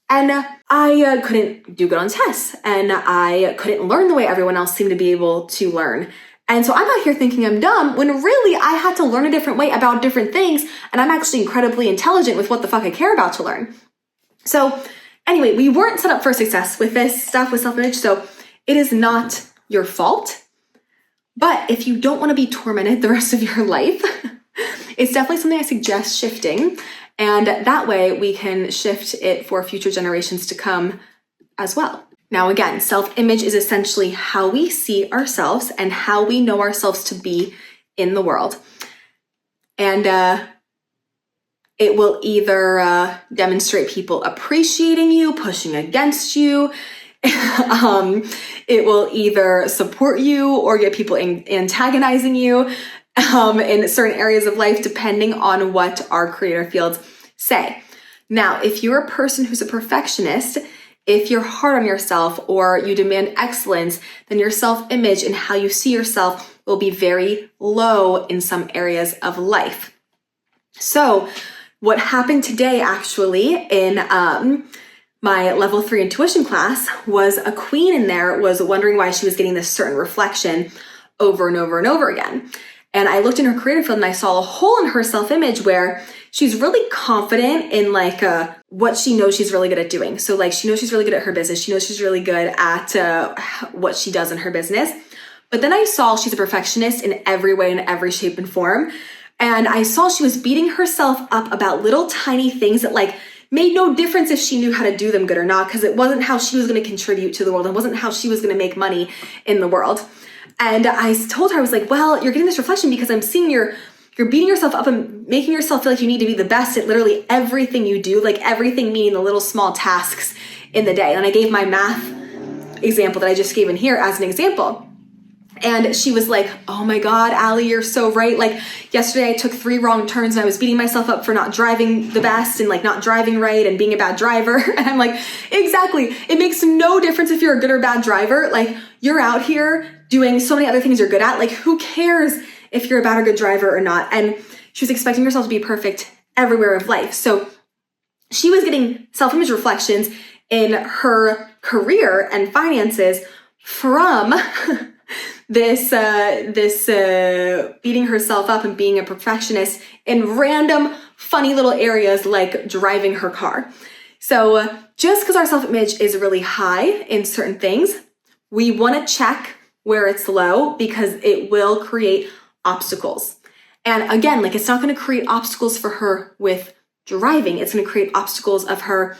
And I couldn't do good on tests. And I couldn't learn the way everyone else seemed to be able to learn. And so I'm out here thinking I'm dumb when really I had to learn a different way about different things. And I'm actually incredibly intelligent with what the fuck I care about to learn. So anyway, we weren't set up for success with this stuff with self-image. So it is not your fault. But if you don't want to be tormented the rest of your life, it's definitely something I suggest shifting. And that way we can shift it for future generations to come as well. Now, again, self-image is essentially how we see ourselves and how we know ourselves to be in the world. And it will either demonstrate people appreciating you, pushing against you. It will either support you or get people antagonizing you in certain areas of life, depending on what our creator fields say. Now, if you're a person who's a perfectionist, if you're hard on yourself or you demand excellence, then your self-image and how you see yourself will be very low in some areas of life. So what happened today actually in my level 3 intuition class was a queen in there was wondering why she was getting this certain reflection over and over and over again. And I looked in her creative field and I saw a hole in her self-image where she's really confident in what she knows she's really good at doing. So like she knows she's really good at her business. She knows she's really good at what she does in her business. But then I saw she's a perfectionist in every way, in every shape and form. And I saw she was beating herself up about little tiny things that made no difference if she knew how to do them good or not, because it wasn't how she was going to contribute to the world. It wasn't how she was going to make money in the world. And I told her, I was like, well, you're getting this reflection because I'm seeing you're beating yourself up and making yourself feel like you need to be the best at literally everything you do, like everything meaning the little small tasks in the day. And I gave my math example that I just gave in here as an example. And she was like, oh my God, Allie, you're so right. Like yesterday I took 3 wrong turns and I was beating myself up for not driving the best and not driving right and being a bad driver. And I'm like, exactly. It makes no difference if you're a good or bad driver. You're out here doing so many other things you're good at. Who cares if you're a bad or good driver or not? And she was expecting herself to be perfect everywhere of life. So she was getting self-image reflections in her career and finances from this beating herself up and being a perfectionist in random funny little areas like driving her car. So just because our self-image is really high in certain things, we want to check where it's low because it will create obstacles. And again, it's not going to create obstacles for her with driving. It's going to create obstacles of her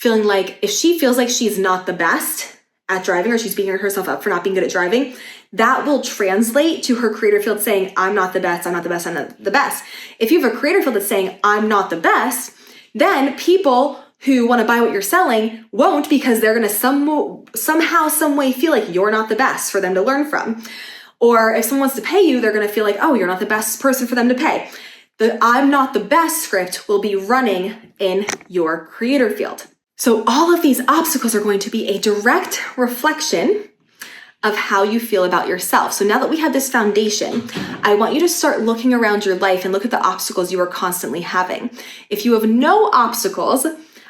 feeling like if she feels like she's not the best at driving, or she's beating herself up for not being good at driving, that will translate to her creator field saying, I'm not the best, I'm not the best, I'm not the best. If you have a creator field that's saying, I'm not the best, then people who want to buy what you're selling won't, because they're going to somehow, some way feel like you're not the best for them to learn from. Or if someone wants to pay you, they're going to feel like, oh, you're not the best person for them to pay. The I'm not the best script will be running in your creator field. So all of these obstacles are going to be a direct reflection of how you feel about yourself. So now that we have this foundation, I want you to start looking around your life and look at the obstacles you are constantly having. If you have no obstacles,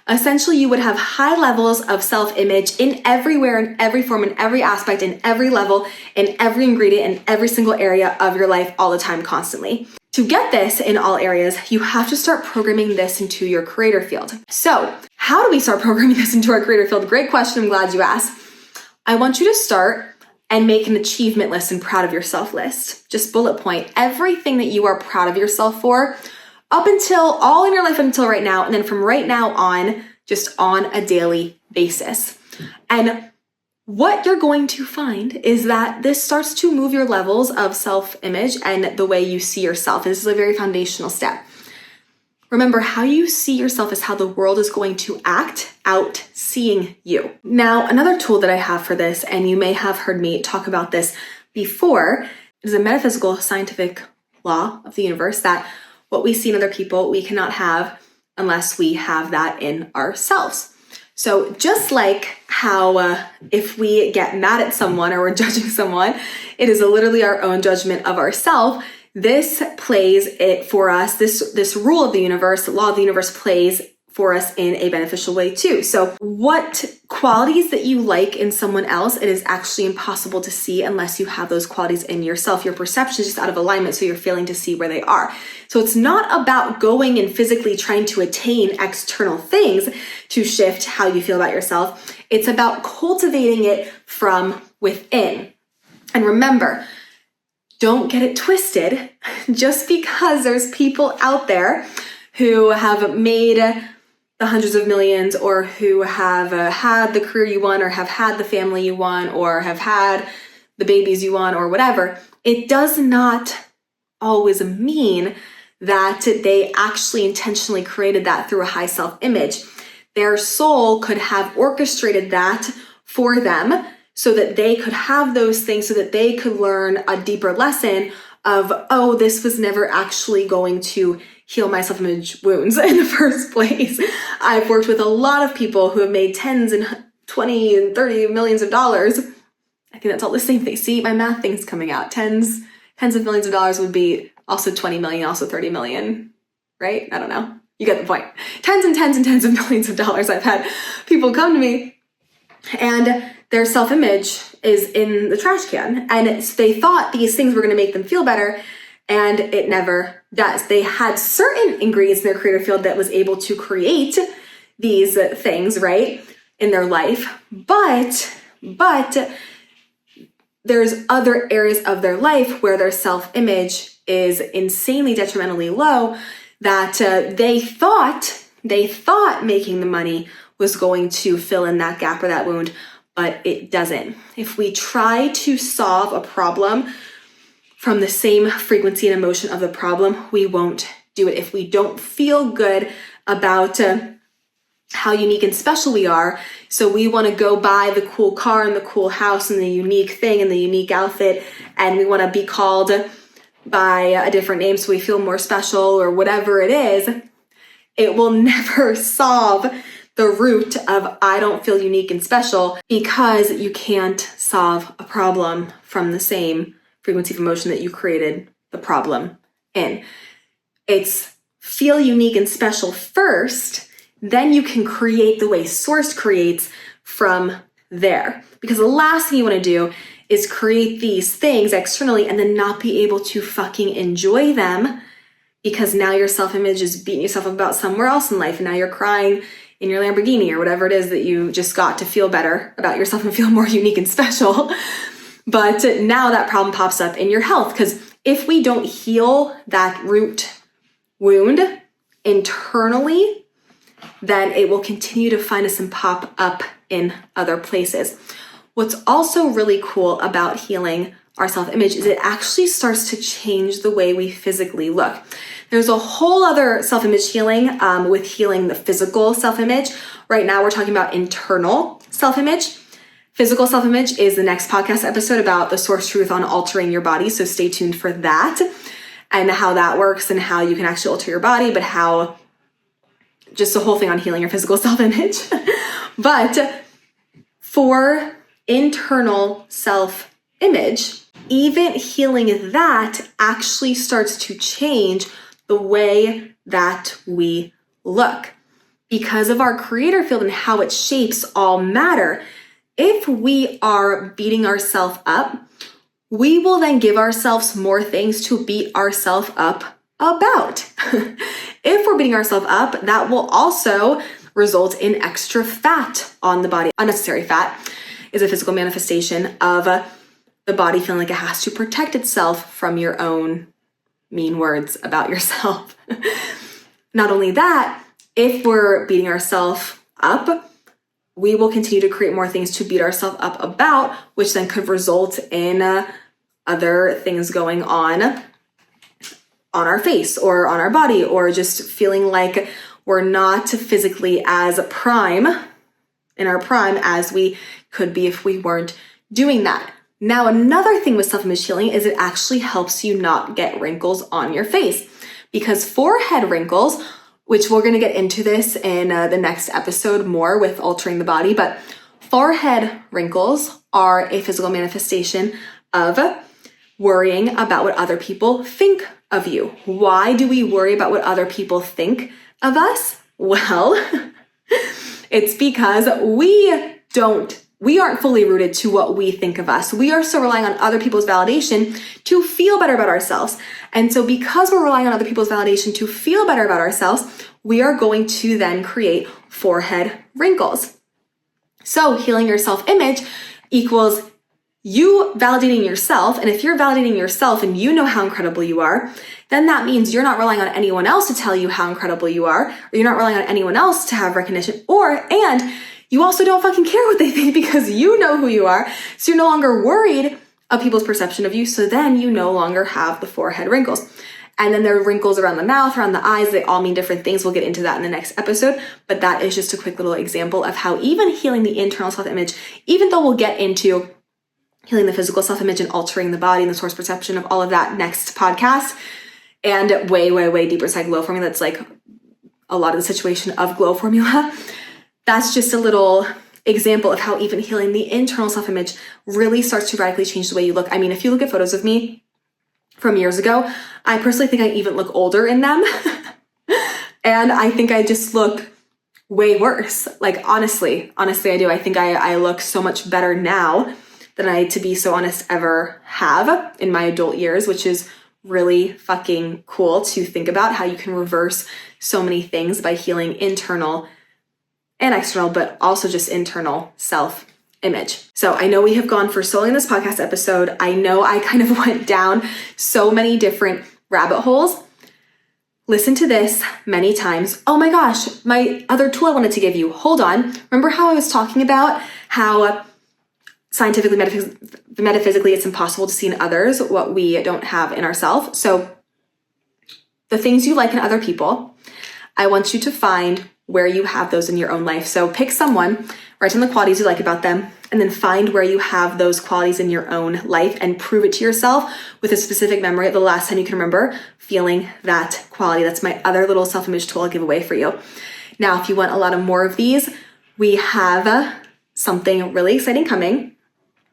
essentially you would have high levels of self-image in everywhere, in every form, in every aspect, in every level, in every ingredient, in every single area of your life all the time, constantly. To get this in all areas, you have to start programming this into your creator field. So how do we start programming this into our creator field? Great question. I'm glad you asked. I want you to start and make an achievement list and proud of yourself list. Just bullet point everything that you are proud of yourself for up until all in your life until right now. And then from right now on, just on a daily basis. And what you're going to find is that this starts to move your levels of self-image and the way you see yourself. And this is a very foundational step. Remember, how you see yourself is how the world is going to act out seeing you. Now, another tool that I have for this, and you may have heard me talk about this before, is a metaphysical scientific law of the universe that what we see in other people, we cannot have unless we have that in ourselves. So just like how if we get mad at someone or we're judging someone, it is literally our own judgment of ourselves. This plays it for us. This rule of the universe, the law of the universe, plays for us in a beneficial way too. So what qualities that you like in someone else, it is actually impossible to see unless you have those qualities in yourself. Your perception is just out of alignment, so you're failing to see where they are. So it's not about going and physically trying to attain external things to shift how you feel about yourself. It's about cultivating it from within. And remember, don't get it twisted. Just because there's people out there who have made the hundreds of millions, or who have had the career you want, or have had the family you want, or have had the babies you want, or whatever, it does not always mean that they actually intentionally created that through a high self-image. Their soul could have orchestrated that for them so that they could have those things, so that they could learn a deeper lesson of, oh, this was never actually going to heal my self-image wounds in the first place. I've worked with a lot of people who have made tens and 20 and 30 millions of dollars. I think that's all the same thing. See, my math thing's coming out. Tens of millions of dollars would be also 20 million, also 30 million, right? I don't know. You get the point. Tens and tens and tens of millions of dollars. I've had people come to me and their self-image is in the trash can. And they thought these things were going to make them feel better, and it never does. They had certain ingredients in their creator field that was able to create these things, right, in their life. But there's other areas of their life where their self-image is insanely detrimentally low that they thought making the money was going to fill in that gap or that wound, but it doesn't. If we try to solve a problem from the same frequency and emotion of the problem, we won't do it. If we don't feel good about how unique and special we are, so we want to go buy the cool car and the cool house and the unique thing and the unique outfit, and we want to be called by a different name so we feel more special or whatever it is, it will never solve the root of I don't feel unique and special, because you can't solve a problem from the same frequency of emotion that you created the problem in. It's feel unique and special first, then you can create the way Source creates from there. Because the last thing you want to do is create these things externally and then not be able to fucking enjoy them, because now your self-image is beating yourself up about somewhere else in life, and now you're crying in your Lamborghini or whatever it is that you just got to feel better about yourself and feel more unique and special. But now that problem pops up in your health, because if we don't heal that root wound internally, then it will continue to find us and pop up in other places. What's also really cool about healing our self-image is it actually starts to change the way we physically look. There's a whole other self-image healing with healing the physical self-image. Right now we're talking about internal self-image. Physical self-image is the next podcast episode about the source truth on altering your body, so stay tuned for that and how that works and how you can actually alter your body, but how just the whole thing on healing your physical self-image. But for internal self-image, even healing that actually starts to change the way that we look. Because of our creator field and how it shapes all matter, if we are beating ourselves up, we will then give ourselves more things to beat ourselves up about. If we're beating ourselves up, that will also result in extra fat on the body. Unnecessary fat is a physical manifestation of the body feeling like it has to protect itself from your own mean words about yourself. Not only that, if we're beating ourselves up, we will continue to create more things to beat ourselves up about, which then could result in other things going on our face or on our body, or just feeling like we're not physically as in our prime as we could be if we weren't doing that. Now, another thing with self-image healing is it actually helps you not get wrinkles on your face, because forehead wrinkles, which we're going to get into this in the next episode more with altering the body, but forehead wrinkles are a physical manifestation of worrying about what other people think of you. Why do we worry about what other people think of us? Well, it's because we aren't fully rooted to what we think of us. We are still relying on other people's validation to feel better about ourselves. And so because we're relying on other people's validation to feel better about ourselves, we are going to then create forehead wrinkles. So healing your self-image equals you validating yourself. And if you're validating yourself and you know how incredible you are, then that means you're not relying on anyone else to tell you how incredible you are, or you're not relying on anyone else to have recognition, and you also don't fucking care what they think because you know who you are. So you're no longer worried of people's perception of you. So then you no longer have the forehead wrinkles. And then there are wrinkles around the mouth, around the eyes. They all mean different things. We'll get into that in the next episode. But that is just a quick little example of how even healing the internal self-image, even though we'll get into healing the physical self-image and altering the body and the source perception of all of that next podcast, and way, way, way deeper side glow formula, that's like a lot of the situation of glow formula. That's just a little example of how even healing the internal self-image really starts to radically change the way you look. I mean, if you look at photos of me from years ago, I personally think I even look older in them. And I think I just look way worse. Like, honestly, I do. I think I look so much better now than I, to be so honest, ever have in my adult years, which is really fucking cool to think about how you can reverse so many things by healing internal and external, but also just internal self-image. So I know we have gone for so long in this podcast episode. I know I kind of went down so many different rabbit holes. Listen to this many times. Oh my gosh, my other tool I wanted to give you. Hold on. Remember how I was talking about how scientifically, metaphysically, it's impossible to see in others what we don't have in ourselves. So the things you like in other people, I want you to find where you have those in your own life. So pick someone, write down the qualities you like about them, and then find where you have those qualities in your own life and prove it to yourself with a specific memory of the last time you can remember feeling that quality. That's my other little self-image tool I'll give away for you. Now, if you want a lot of more of these, we have something really exciting coming.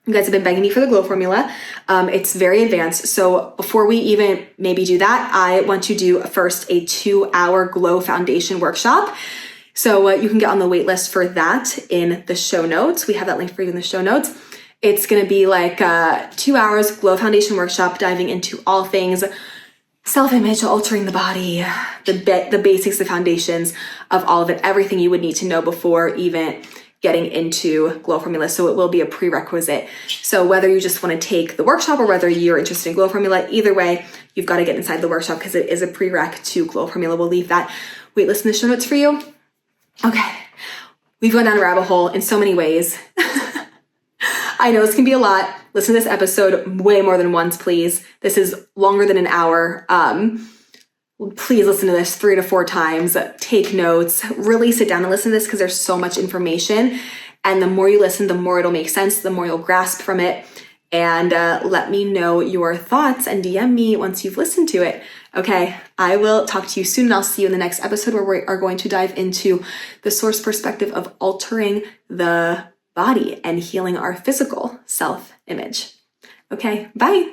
You guys have been begging me for the glow formula. It's very advanced. So before we even maybe do that, I want to do first a 2-hour glow foundation workshop. So you can get on the wait list for that in the show notes. We have that link for you in the show notes. It's going to be like 2 hours glow foundation workshop diving into all things self-image, altering the body, the basics, the foundations of all of it, everything you would need to know before even getting into glow formula. So it will be a prerequisite. So whether you just want to take the workshop or whether you're interested in glow formula, either way, you've got to get inside the workshop because it is a prereq to glow formula. We'll leave that waitlist in the show notes for you. Okay, we've gone down a rabbit hole in so many ways. I know this can be a lot. Listen to this episode way more than once, please. This is longer than an hour. Please listen to this 3 to 4 times. Take notes. Really sit down and listen to this because there's so much information. And the more you listen, the more it'll make sense, the more you'll grasp from it. And let me know your thoughts and DM me once you've listened to it. Okay, I will talk to you soon, and I'll see you in the next episode where we are going to dive into the source perspective of altering the body and healing our physical self-image. Okay, bye.